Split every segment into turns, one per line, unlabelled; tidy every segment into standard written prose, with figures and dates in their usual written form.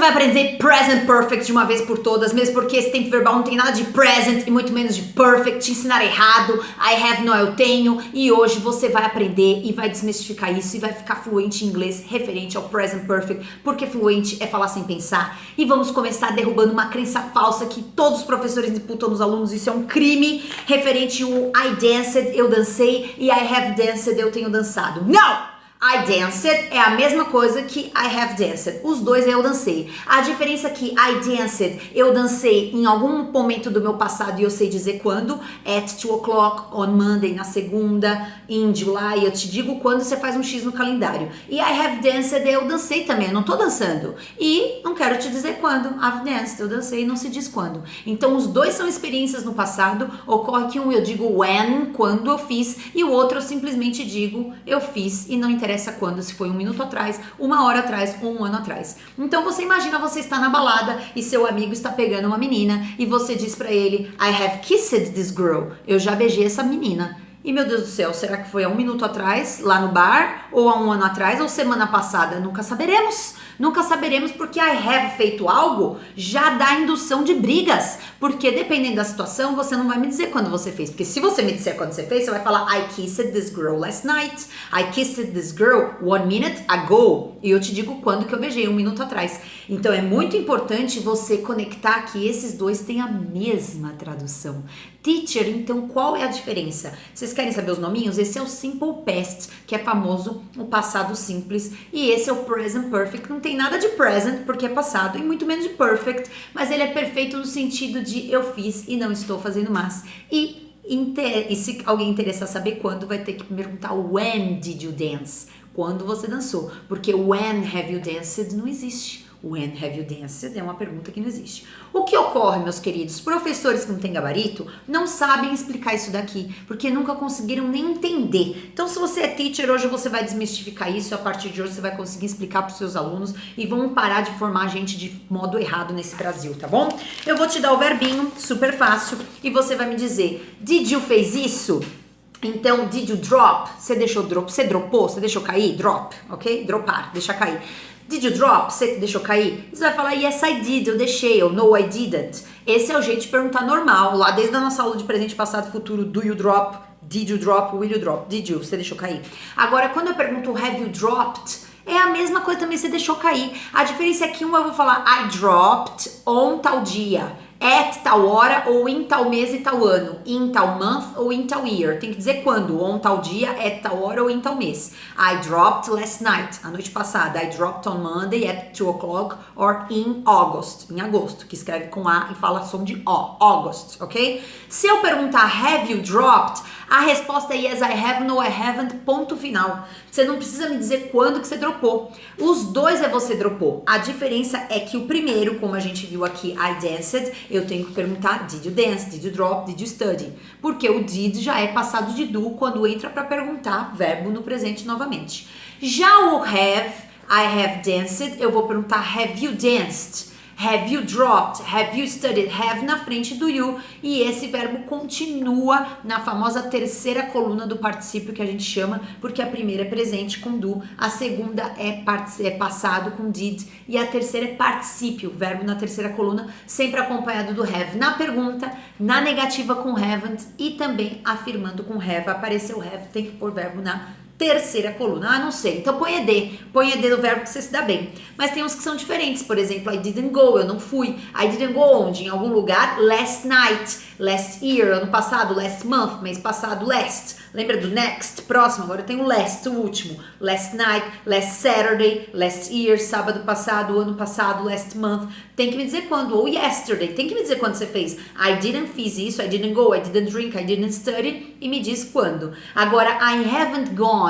vai aprender present perfect de uma vez por todas, mesmo porque esse tempo verbal não tem nada de present e muito menos de perfect, te ensinar errado, I have não eu tenho, e hoje você vai aprender e vai desmistificar isso e vai ficar fluente em inglês referente ao present perfect, porque fluente é falar sem pensar. E vamos começar derrubando uma crença falsa que todos os professores imputam nos alunos, isso é um crime, referente ao I danced, eu dancei, e I have danced, eu tenho dançado. Não! I danced é a mesma coisa que I have danced. Os dois eu dancei. A diferença é que I danced, eu dancei em algum momento do meu passado e eu sei dizer quando. At 2 o'clock on Monday, na segunda, in July. Eu te digo quando você faz um X no calendário. E I have danced, eu dancei também. Eu não tô dançando. E não quero te dizer quando. I've danced, eu dancei e não se diz quando. Então os dois são experiências no passado. Ocorre que um eu digo when, quando eu fiz. E o outro eu simplesmente digo eu fiz e não interessa quando, se foi 1 minuto atrás, 1 hora atrás ou 1 ano atrás. Então você imagina, você está na balada e seu amigo está pegando uma menina e você diz pra ele, I have kissed this girl, eu já beijei essa menina. E meu Deus do céu, será que foi há 1 minuto atrás, lá no bar, ou há 1 ano atrás, ou semana passada? Nunca saberemos. Nunca saberemos, porque I have feito algo já dá indução de brigas. Porque dependendo da situação, você não vai me dizer quando você fez. Porque se você me disser quando você fez, você vai falar I kissed this girl last night. I kissed this girl 1 minute ago. E eu te digo quando que eu beijei, 1 minuto atrás. Então é muito importante você conectar que esses dois têm a mesma tradução. Teacher, então qual é a diferença? Vocês querem saber os nominhos? Esse é o Simple Past, que é famoso, o passado simples, e esse é o Present Perfect. Não tem nada de present, porque é passado, e muito menos de perfect, mas ele é perfeito no sentido de eu fiz e não estou fazendo mais. E se alguém interessar saber quando, vai ter que perguntar when did you dance? Quando você dançou, porque when have you danced não existe. When have you danced é uma pergunta que não existe. O que ocorre, meus queridos? Professores que não têm gabarito não sabem explicar isso daqui, porque nunca conseguiram nem entender. Então, se você é teacher, hoje você vai desmistificar isso, a partir de hoje você vai conseguir explicar para os seus alunos e vão parar de formar a gente de modo errado nesse Brasil, tá bom? Eu vou te dar o verbinho, super fácil, e você vai me dizer, did you fez isso? Então, did you drop? Você dropou? Você deixou cair? Drop, ok? Dropar, deixar cair. Did you drop? Você deixou cair? Você vai falar yes I did, eu deixei, ou no I didn't. Esse é o jeito de perguntar normal, lá desde a nossa aula de presente, passado, futuro, do you drop, did you drop, will you drop, did you, você deixou cair. Agora, quando eu pergunto have you dropped, é a mesma coisa também, você deixou cair. A diferença é que eu vou falar I dropped on tal dia, at tal hora ou em tal mês e tal ano, in tal month ou in tal year. Tem que dizer quando, on tal dia, at tal hora ou em tal mês. I dropped last night, a noite passada. I dropped on Monday at 2 o'clock or in August, em agosto, que escreve com A e fala som de O, August, ok? Se eu perguntar have you dropped, a resposta é yes I have, no I haven't, ponto final. Você não precisa me dizer quando que você dropou. Os dois é você dropou. A diferença é que o primeiro, como a gente viu aqui, I danced, eu tenho que perguntar did you dance, did you drop, did you study? Porque o did já é passado de do quando entra para perguntar verbo no presente novamente. Já o have, I have danced, eu vou perguntar have you danced? Have you dropped? Have you studied? Have na frente do you. E esse verbo continua na famosa terceira coluna do particípio que a gente chama, porque a primeira é presente com do, a segunda é passado com did e a terceira é particípio, verbo na terceira coluna, sempre acompanhado do have na pergunta, na negativa com haven't e também afirmando com have. Apareceu have, tem que pôr verbo na terceira coluna. Ah, não sei. Então põe ED no verbo que você se dá bem. Mas tem uns que são diferentes. Por exemplo, I didn't go, eu não fui. I didn't go onde? Em algum lugar. Last night, last year, ano passado. Last month, mês passado. Last. Lembra do next? Próximo. Agora eu tenho last, o último. Last night, last Saturday, last year, sábado passado, ano passado, last month. Tem que me dizer quando. Ou yesterday. Tem que me dizer quando você fez. I didn't fiz isso. I didn't go. I didn't drink. I didn't study. E me diz quando. Agora, I haven't gone.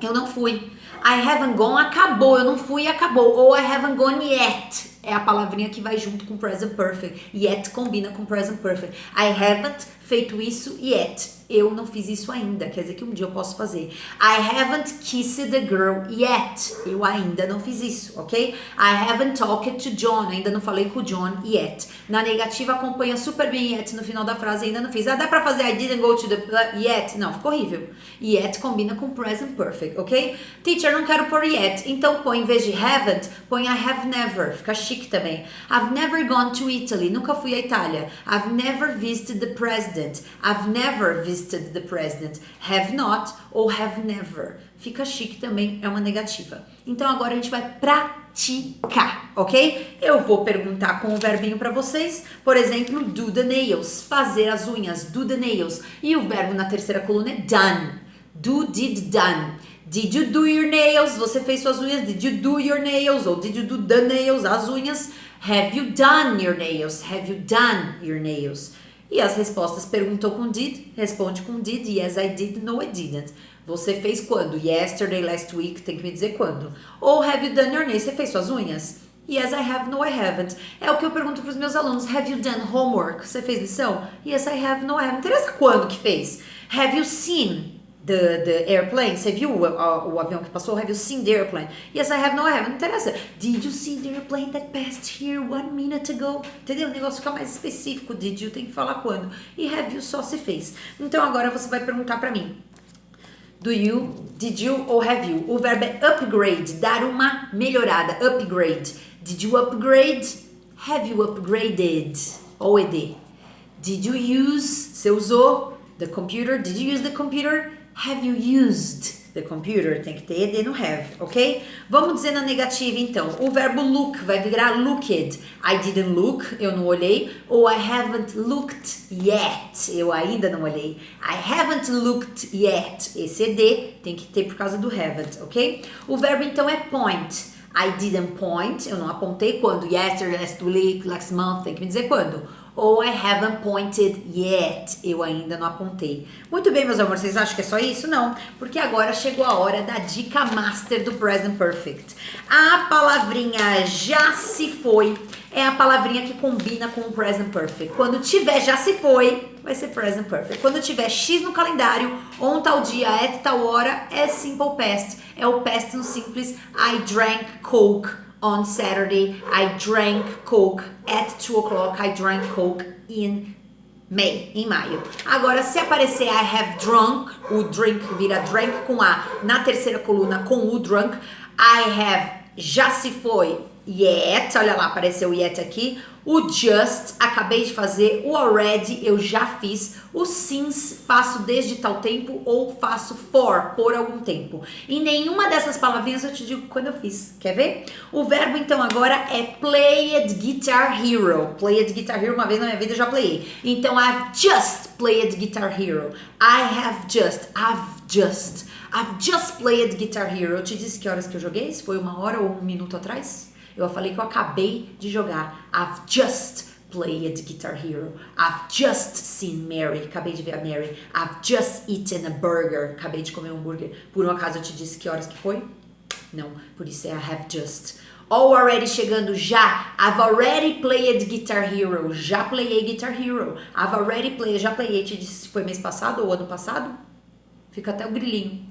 Eu não fui. I haven't gone, acabou. Eu não fui e acabou. Ou I haven't gone yet. É a palavrinha que vai junto com present perfect. Yet combina com present perfect. I haven't feito isso yet. Eu não fiz isso ainda. Quer dizer que um dia eu posso fazer. I haven't kissed the girl yet. Eu ainda não fiz isso, ok? I haven't talked to John. Ainda não falei com o John yet. Na negativa acompanha super bem yet no final da frase. Ainda não fiz. Ah, dá pra fazer I didn't go to the yet? Não, ficou horrível. Yet combina com present perfect, ok? Teacher, não quero pôr yet. Então põe, em vez de haven't, põe I have never. Fica chique. chique também. I've never gone to Italy. Nunca fui à Itália. I've never visited the president. I've never visited the president. Have not ou have never. Fica chique também, é uma negativa. Então agora a gente vai praticar, ok? Eu vou perguntar com o verbinho para vocês. Por exemplo, do the nails. Fazer as unhas. Do the nails. E o verbo na terceira coluna é done. Do, did, done. Did you do your nails? Você fez suas unhas? Did you do your nails? Ou did you do the nails? As unhas. Have you done your nails? Have you done your nails? E as respostas perguntou com did, responde com did. Yes, I did. No, I didn't. Você fez quando? Yesterday, last week. Tem que me dizer quando. Ou have you done your nails? Você fez suas unhas? Yes, I have. No, I haven't. É o que eu pergunto para os meus alunos. Have you done homework? Você fez lição? Yes, I have. No, I haven't. Interessa quando que fez. Have you seen the airplane? Você viu o avião que passou? Have you seen the airplane? Yes, I have. No, I haven't. Não interessa. Did you see the airplane that passed here 1 minute ago? Entendeu? O negócio fica mais específico. Did you tem que falar quando. E have you só se fez. Então agora você vai perguntar para mim. Do you, did you ou have you? O verbo é upgrade, dar uma melhorada. Upgrade. Did you upgrade? Have you upgraded? Ou ED. Did you use? Você usou the computer? Did you use the computer? Have you used the computer? Tem que ter ED no have, ok? Vamos dizer na negativa então. O verbo look vai virar looked. I didn't look, eu não olhei. Ou I haven't looked yet, eu ainda não olhei. I haven't looked yet. Esse ED tem que ter por causa do haven't, ok? O verbo então é point. I didn't point, eu não apontei quando. Yesterday, last week, last month, tem que me dizer quando. Ou I haven't pointed yet, eu ainda não apontei. Muito bem, meus amores, vocês acham que é só isso? Não, porque agora chegou a hora da dica master do Present Perfect. A palavrinha já se foi é a palavrinha que combina com o Present Perfect. Quando tiver já se foi, vai ser Present Perfect. Quando tiver X no calendário, on tal dia, at tal hora, é Simple Past. É o past no simples. I drank Coke on Saturday. I drank Coke at 2 o'clock. I drank Coke in May, em maio. Agora, se aparecer I have drunk, o drink vira drank com A na terceira coluna com o drunk. I have já se foi yet, olha lá, apareceu yet aqui. O just, acabei de fazer. O already, eu já fiz. O since, faço desde tal tempo ou faço for, por algum tempo. Em nenhuma dessas palavrinhas eu te digo quando eu fiz. Quer ver? O verbo então agora é played Guitar Hero. Played Guitar Hero, uma vez na minha vida eu já playei. Então, I've just played Guitar Hero. I've just played Guitar Hero. Eu te disse que horas que eu joguei? Se foi 1 hora ou 1 minuto atrás? Eu falei que eu acabei de jogar. I've just played Guitar Hero. I've just seen Mary. Acabei de ver a Mary. I've just eaten a burger. Acabei de comer um hambúrguer. Por um acaso eu te disse que horas que foi? Não, por isso é I have just. Already chegando já. I've already played Guitar Hero. Já playei Guitar Hero. I've already played. Já playei. Te disse se foi mês passado ou ano passado? Fica até o grilinho.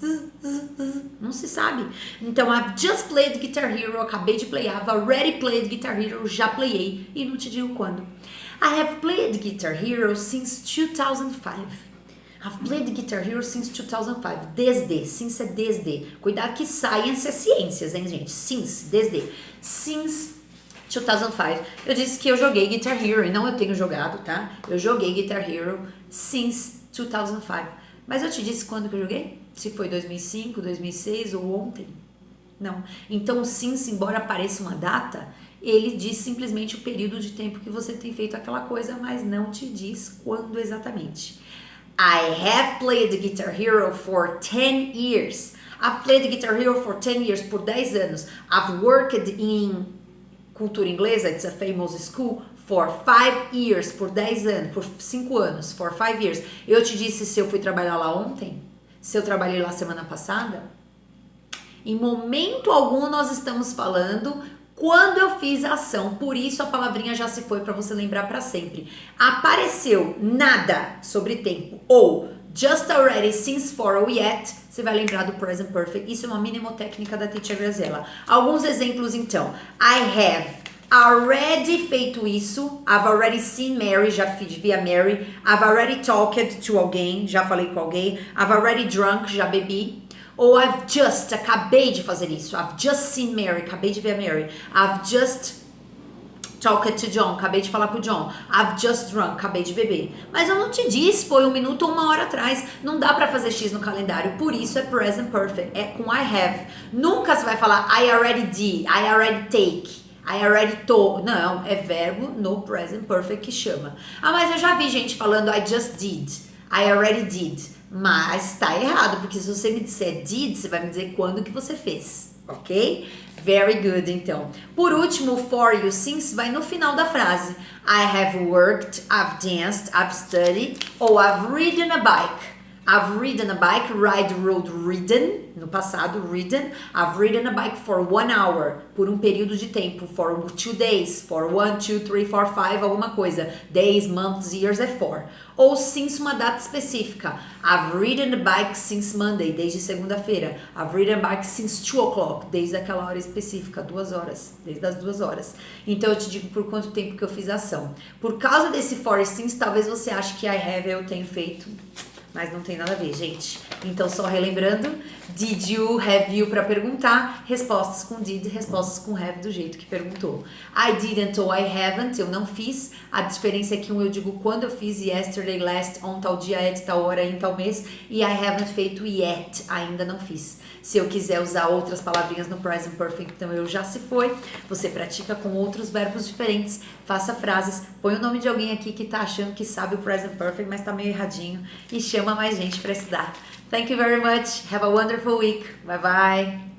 Não se sabe. Então, I've just played Guitar Hero. Acabei de playar. I've already played Guitar Hero. Já playei. E não te digo quando. I have played Guitar Hero since 2005. I've played Guitar Hero since 2005. Desde. Since é desde. Cuidado que science é ciências, hein, gente? Since. Desde. Since 2005. Eu disse que eu joguei Guitar Hero. E não eu tenho jogado, tá? Eu joguei Guitar Hero since 2005. Mas eu te disse quando que eu joguei? Se foi 2005, 2006 ou ontem? Não. Então, o since, embora apareça uma data, ele diz simplesmente o período de tempo que você tem feito aquela coisa, mas não te diz quando exatamente. I have played Guitar Hero for 10 years. I've played Guitar Hero for 10 years, por 10 anos. I've worked in cultura inglesa, it's a famous school, for 5 years, por 10 anos, por 5 anos, for 5 years. Eu te disse se eu fui trabalhar lá ontem, se eu trabalhei lá semana passada. Em momento algum nós estamos falando quando eu fiz a ação, por isso a palavrinha já se foi para você lembrar para sempre. Apareceu nada sobre tempo ou just already, since, for ou yet, você vai lembrar do present perfect. Isso é uma mnemotécnica da Teacher Graziella. Alguns exemplos então. I have already feito isso. I've already seen Mary, já vi a Mary. I've already talked to alguém, já falei com alguém. I've already drunk, já bebi. Ou I've just, acabei de fazer isso. I've just seen Mary, acabei de ver a Mary. I've just talked to John, acabei de falar com o John. I've just drunk, acabei de beber. Mas eu não te disse, foi 1 minuto ou 1 hora atrás. Não dá pra fazer X no calendário, por isso é present perfect, é com I have. Nunca você vai falar I already did, I already take, I already told. Não, é verbo no present perfect que chama. Ah, mas eu já vi gente falando I just did, I already did. Mas tá errado, porque se você me disser did, você vai me dizer quando que você fez, ok? Very good, então. Por último, for e o since vai no final da frase. I have worked, I've danced, I've studied, ou I've ridden a bike. I've ridden a bike, ride, rode, ridden, no passado, ridden. I've ridden a bike for 1 hour, por um período de tempo, for 2 days, for 1, 2, 3, 4, 5, alguma coisa. Days, months, years é for. Ou since uma data específica. I've ridden a bike since Monday, desde segunda-feira. I've ridden a bike since 2 o'clock, desde aquela hora específica, 2 horas, desde as 2 horas. Então eu te digo por quanto tempo que eu fiz a ação. Por causa desse for e since, talvez você ache que I have eu tenho feito, mas não tem nada a ver, gente. Então, só relembrando, did you, have you para perguntar, respostas com did, respostas com have do jeito que perguntou. I didn't ou I haven't, eu não fiz. A diferença é que eu digo quando eu fiz, yesterday, last, on tal dia, at tal hora, em tal mês, e I haven't feito yet, ainda não fiz. Se eu quiser usar outras palavrinhas no present perfect, então eu já se foi. Você pratica com outros verbos diferentes, faça frases, põe o nome de alguém aqui que tá achando que sabe o present perfect, mas tá meio erradinho, e chama mais gente para estudar. Thank you very much. Have a wonderful week. Bye bye.